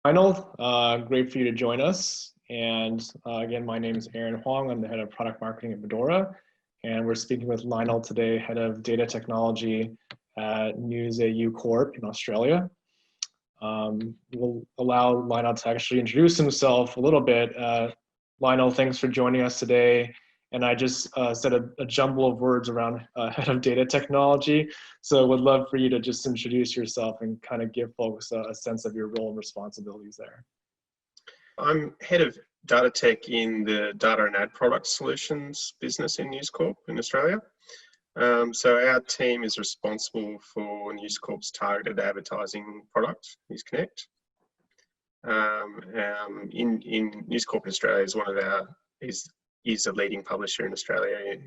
Lionel, great for you to join us. And again, my name is Aaron Huang. I'm the head of product marketing at Vidora. And we're speaking with Lionel today, head of data technology at News AU Corp in Australia. We'll allow Lionel to actually introduce himself a little bit. Lionel, thanks for joining us today. And I just said a jumble of words around head of data technology. So would love for you to just introduce yourself and kind of give folks a sense of your role and responsibilities there. I'm head of data tech in the data and ad product solutions business in News Corp in Australia. So our team is responsible for News Corp's targeted advertising product, News Connect. In News Corp in Australia is one of our is a leading publisher in Australia.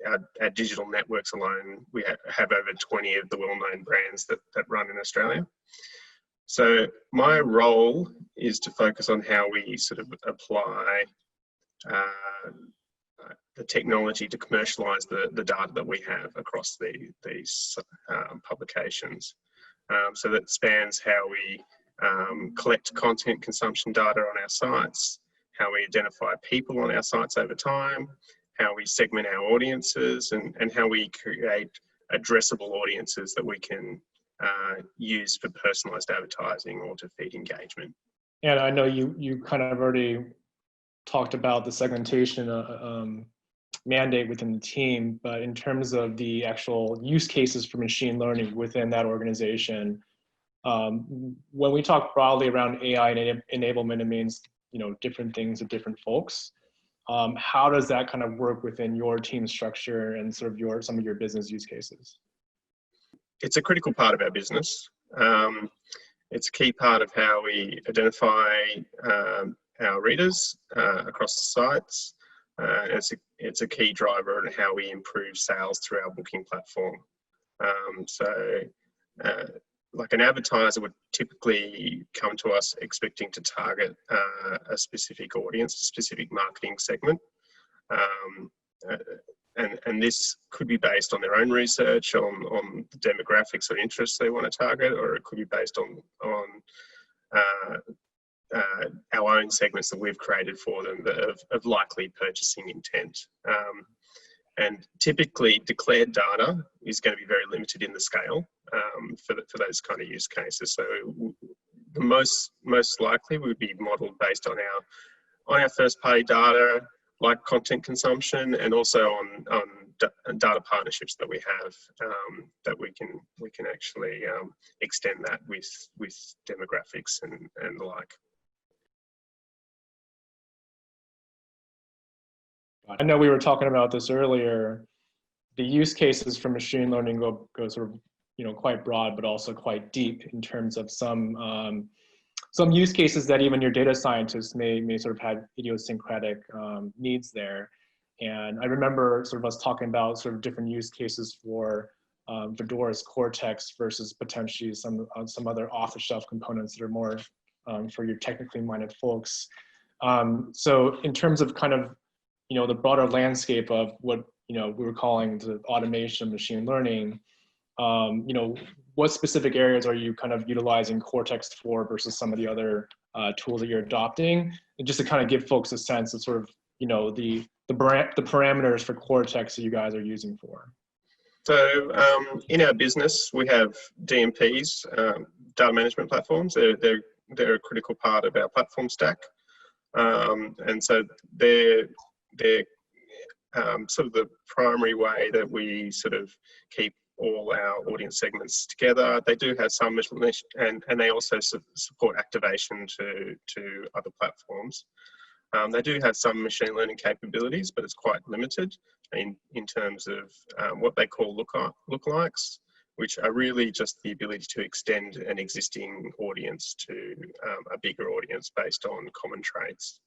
Our digital networks alone, we have over 20 of the well-known brands that run in Australia. So my role is to focus on how we sort of apply the technology to commercialize the data that we have across these publications. So that spans how we collect content consumption data on our sites, how we identify people on our sites over time, how we segment our audiences, and how we create addressable audiences that we can use for personalized advertising or to feed engagement. And I know you kind of already talked about the segmentation mandate within the team, but in terms of the actual use cases for machine learning within that organization, when we talk broadly around AI enablement, it means different things to different folks. How does that kind of work within your team structure and sort of some of your business use cases? It's a critical part of our business. It's a key part of how we identify our readers across the sites. It's a key driver in how we improve sales through our booking platform. Like an advertiser would typically come to us expecting to target a specific audience, a specific marketing segment. And this could be based on their own research, on the demographics or interests they want to target, or it could be based on our own segments that we've created for them of likely purchasing intent. And typically declared data is going to be very limited in the scale for those kind of use cases. So the most likely would be modeled based on our first party data, like content consumption, and also on data partnerships that we have that we can actually extend that with demographics and the like. I know we were talking about this earlier. The use cases for machine learning go sort of quite broad, but also quite deep in terms of some use cases that even your data scientists may sort of have idiosyncratic needs there. And I remember sort of us talking about sort of different use cases for Vidora's Cortex versus potentially some other off-the-shelf components that are more for your technically minded folks. So in terms of kind of the broader landscape of what we were calling the automation of machine learning, what specific areas are you kind of utilizing Cortex for versus some of the other tools that you're adopting? And just to kind of give folks a sense of sort of the parameters for Cortex that you guys are using for. So in our business, we have DMPs, data management platforms. They're a critical part of our platform stack, and so they're sort of the primary way that we sort of keep all our audience segments together. They do have some and they also support activation to other platforms. They do have some machine learning capabilities, but it's quite limited in terms of what they call lookalikes, which are really just the ability to extend an existing audience to a bigger audience based on common traits.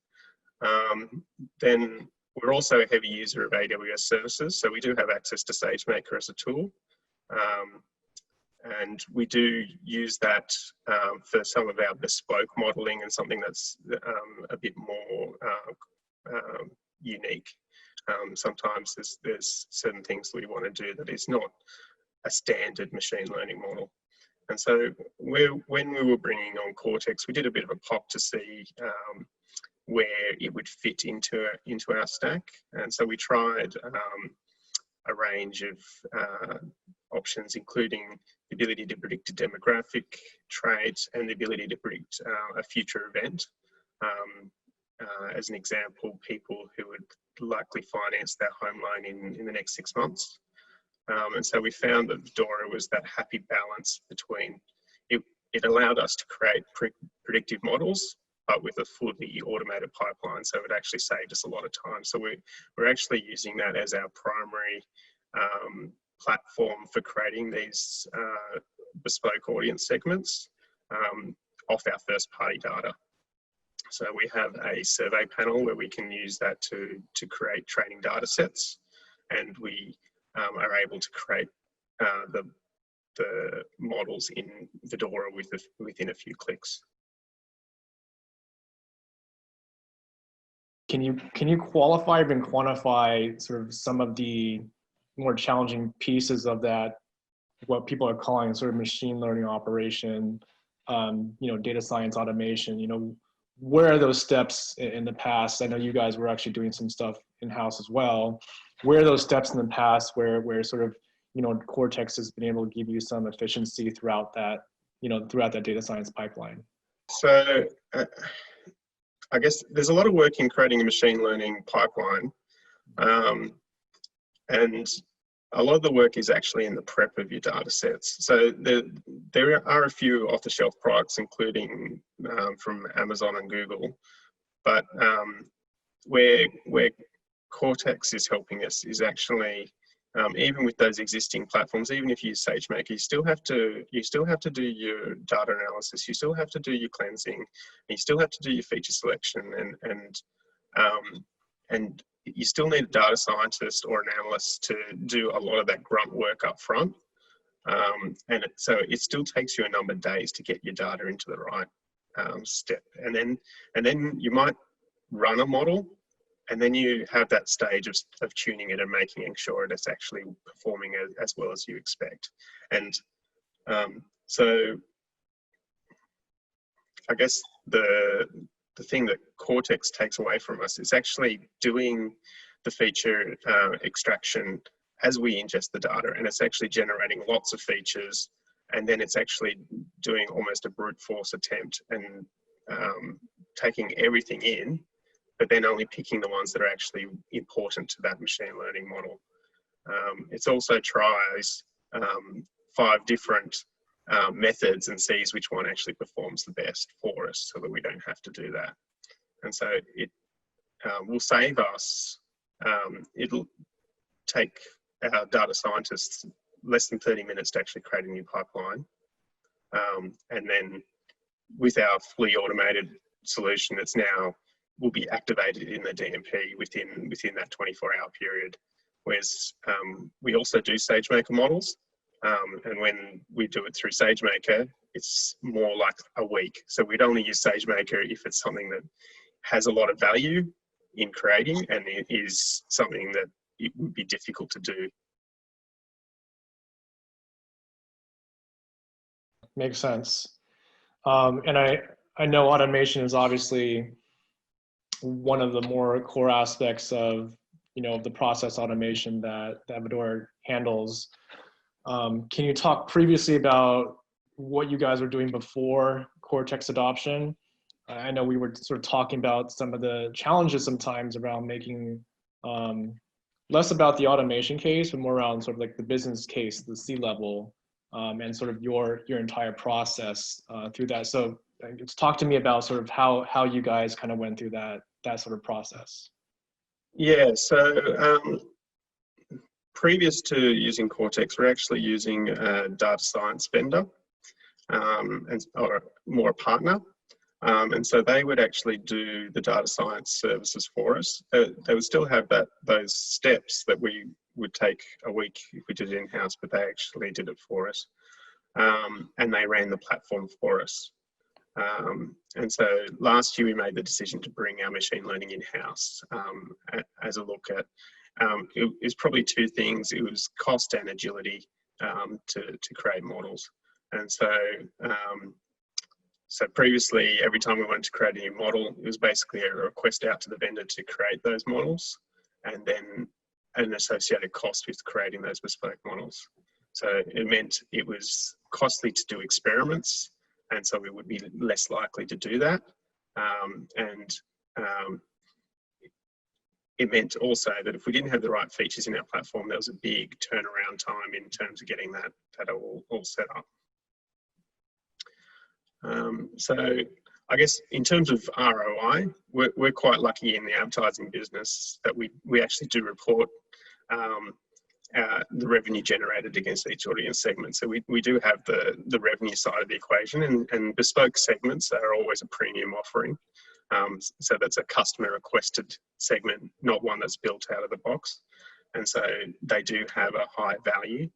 Then we're also a heavy user of AWS services, so we do have access to SageMaker as a tool. And we do use that for some of our bespoke modeling and something that's a bit more unique. Sometimes there's certain things that we want to do that is not a standard machine learning model. And so when we were bringing on Cortex, we did a bit of a POC to see where it would fit into our stack. And so we tried a range of options, including the ability to predict a demographic trait and the ability to predict a future event. As an example, people who would likely finance their home loan in the next 6 months. And so we found that Vidora was that happy balance between it allowed us to create predictive models, but with a fully automated pipeline. So it actually saved us a lot of time. So we're actually using that as our primary platform for creating these bespoke audience segments off our first party data. So we have a survey panel where we can use that to create training data sets, and we are able to create the models in Vidora within a few clicks. Can you qualify or even quantify sort of some of the more challenging pieces of that, what people are calling sort of machine learning operation, data science automation? Where are those steps in the past? I know you guys were actually doing some stuff in-house as well. Where are those steps in the past where sort of, Cortex has been able to give you some efficiency throughout that data science pipeline? So I guess there's a lot of work in creating a machine learning pipeline. And a lot of the work is actually in the prep of your data sets. So there are a few off-the-shelf products, including from Amazon and Google, but where Cortex is helping us is actually, even with those existing platforms, even if you use SageMaker, you still have to do your data analysis, you still have to do your cleansing, and you still have to do your feature selection, and you still need a data scientist or an analyst to do a lot of that grunt work up front. So it still takes you a number of days to get your data into the right step. And then you might run a model, and then you have that stage of tuning it and making sure it's actually performing as well as you expect. And so I guess the thing that Cortex takes away from us is actually doing the feature extraction as we ingest the data, and it's actually generating lots of features, and then it's actually doing almost a brute force attempt and taking everything in, but then only picking the ones that are actually important to that machine learning model. It's also tries 5 different methods and sees which one actually performs the best for us, so that we don't have to do that. And so it will save us, it'll take our data scientists less than 30 minutes to actually create a new pipeline. And then with our fully automated solution, it's now will be activated in the DMP within that 24-hour period. Whereas we also do SageMaker models, and when we do it through SageMaker, it's more like a week. So we'd only use SageMaker if it's something that has a lot of value in creating, and it is something that it would be difficult to do. Makes sense. And I know automation is obviously one of the more core aspects of the process automation that Vidora handles. Can you talk previously about what you guys were doing before Cortex adoption? I know we were sort of talking about some of the challenges sometimes around making less about the automation case, but more around sort of like the business case, the C-level, and sort of your entire process through that. So talk to me about sort of how you guys kind of went through that sort of process. Yeah, so previous to using Cortex, we're actually using a data science vendor, or more a partner. And so they would actually do the data science services for us. They would still have those steps that we would take a week if we did it in-house, but they actually did it for us. And they ran the platform for us. And so last year we made the decision to bring our machine learning in-house as a look at, it was probably 2 things. It was cost and agility to create models. And so, so previously, every time we wanted to create a new model, it was basically a request out to the vendor to create those models, and then an associated cost with creating those bespoke models. So it meant it was costly to do experiments, and so we would be less likely to do that. It meant also that if we didn't have the right features in our platform, there was a big turnaround time in terms of getting that all set up. So I guess in terms of ROI, we're quite lucky in the advertising business that we actually do report the revenue generated against each audience segment. So we do have the revenue side of the equation, and bespoke segments are always a premium offering. So that's a customer requested segment, not one that's built out of the box. And so they do have a high value.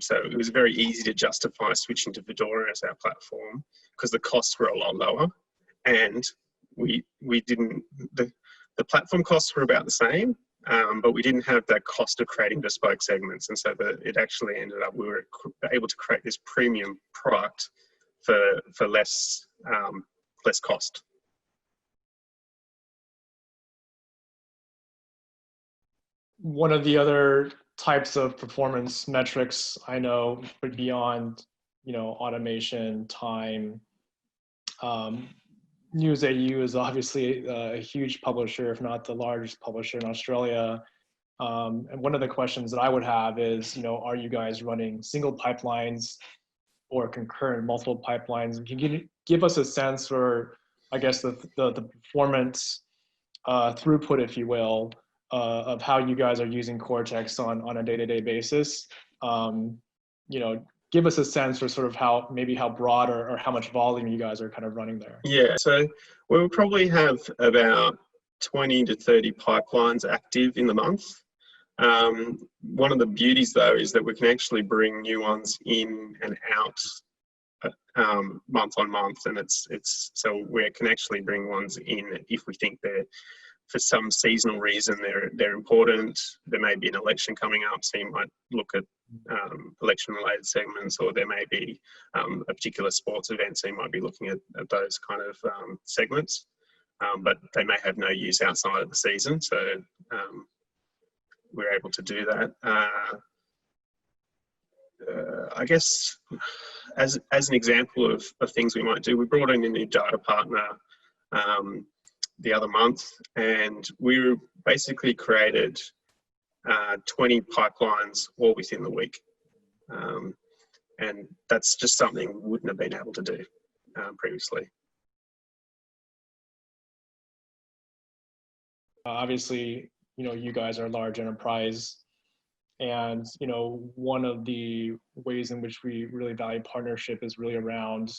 So it was very easy to justify switching to Vidora as our platform because the costs were a lot lower, and we didn't, the platform costs were about the same, but we didn't have that cost of creating bespoke segments. And so it actually ended up, we were able to create this premium product for less cost. One of the other types of performance metrics I know beyond, automation, time, NewsAU is obviously a huge publisher, if not the largest publisher in Australia. And one of the questions that I would have is, are you guys running single pipelines or concurrent multiple pipelines? Can you give us a sense for, I guess, the performance throughput, if you will, of how you guys are using Cortex on a day-to-day basis? Give us a sense for sort of how broad or how much volume you guys are kind of running there. Yeah, so we'll probably have about 20 to 30 pipelines active in the month. One of the beauties though is that we can actually bring new ones in and out month on month, and it's so we can actually bring ones in if we think they're, for some seasonal reason, they're important. There may be an election coming up, so you might look at election-related segments, or there may be a particular sports event, so you might be looking at those kind of segments. But they may have no use outside of the season, so we're able to do that. I guess as an example of things we might do, we brought in a new data partner the other month, and we basically created 20 pipelines all within the week. And that's just something we wouldn't have been able to do previously. Obviously, you guys are a large enterprise, and one of the ways in which we really value partnership is really around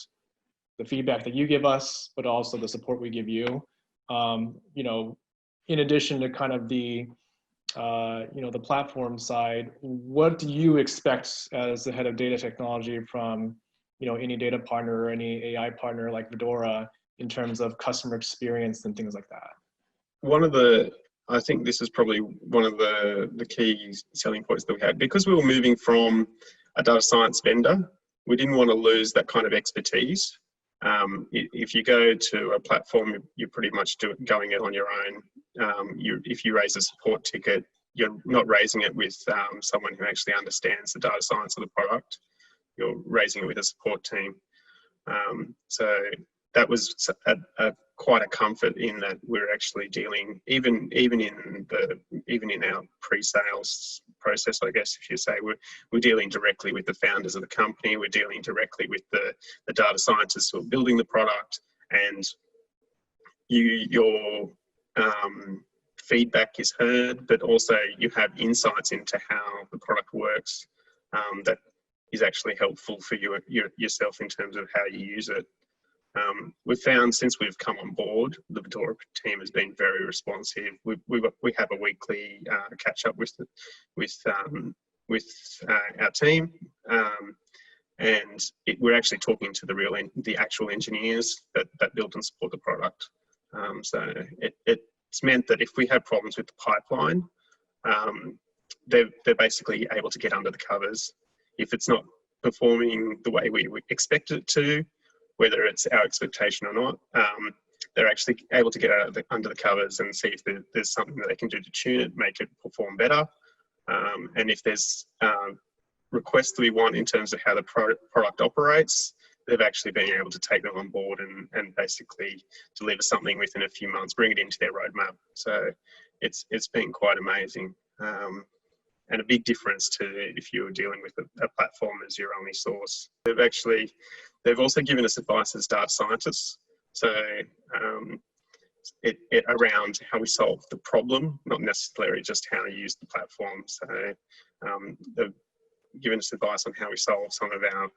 the feedback that you give us, but also the support we give you. In addition to kind of the the platform side, what do you expect as the head of data technology from any data partner or any AI partner like Vidora in terms of customer experience and things like that? I think this is probably one of the key selling points that we had, because we were moving from a data science vendor. We didn't want to lose that kind of expertise. If you go to a platform, you're pretty much going it on your own. If you raise a support ticket, you're not raising it with someone who actually understands the data science of the product. You're raising it with a support team. So that was quite a comfort in that we're actually dealing, even in our pre-sales process, I guess, if you say, we're dealing directly with the founders of the company. We're dealing directly with the data scientists who are building the product, and your feedback is heard, but also you have insights into how the product works that is actually helpful for yourself in terms of how you use it. We've found since we've come on board, the Vidora team has been very responsive. We have a weekly catch up with our team, and we're actually talking to the actual engineers that build and support the product. So it's meant that if we have problems with the pipeline, they're basically able to get under the covers. If it's not performing the way we expect it to, whether it's our expectation or not. They're actually able to get out under the covers and see if there's something that they can do to tune it, make it perform better. And if there's requests that we want in terms of how the product operates, they've actually been able to take them on board and basically deliver something within a few months, bring it into their roadmap. So it's been quite amazing. And a big difference to if you were dealing with a platform as your only source. They've also given us advice as data scientists. So around how we solve the problem, not necessarily just how to use the platform. So they've given us advice on how we solve some of our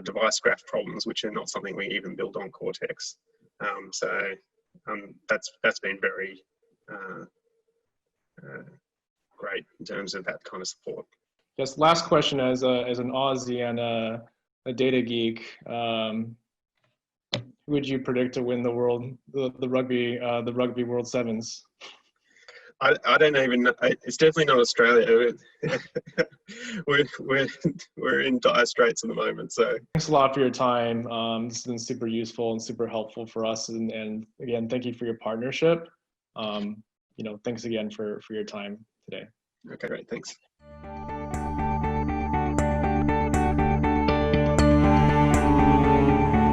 device graph problems, which are not something we even build on Cortex. That's been very great in terms of that kind of support. Yes, last question as an Aussie and a data geek, who would you predict to win the rugby World Sevens? I don't even know. It's definitely not Australia. we're in dire straits at the moment. So thanks a lot for your time. This has been super useful and super helpful for us. And again, thank you for your partnership. Thanks again for your time today. Okay, great. Thanks.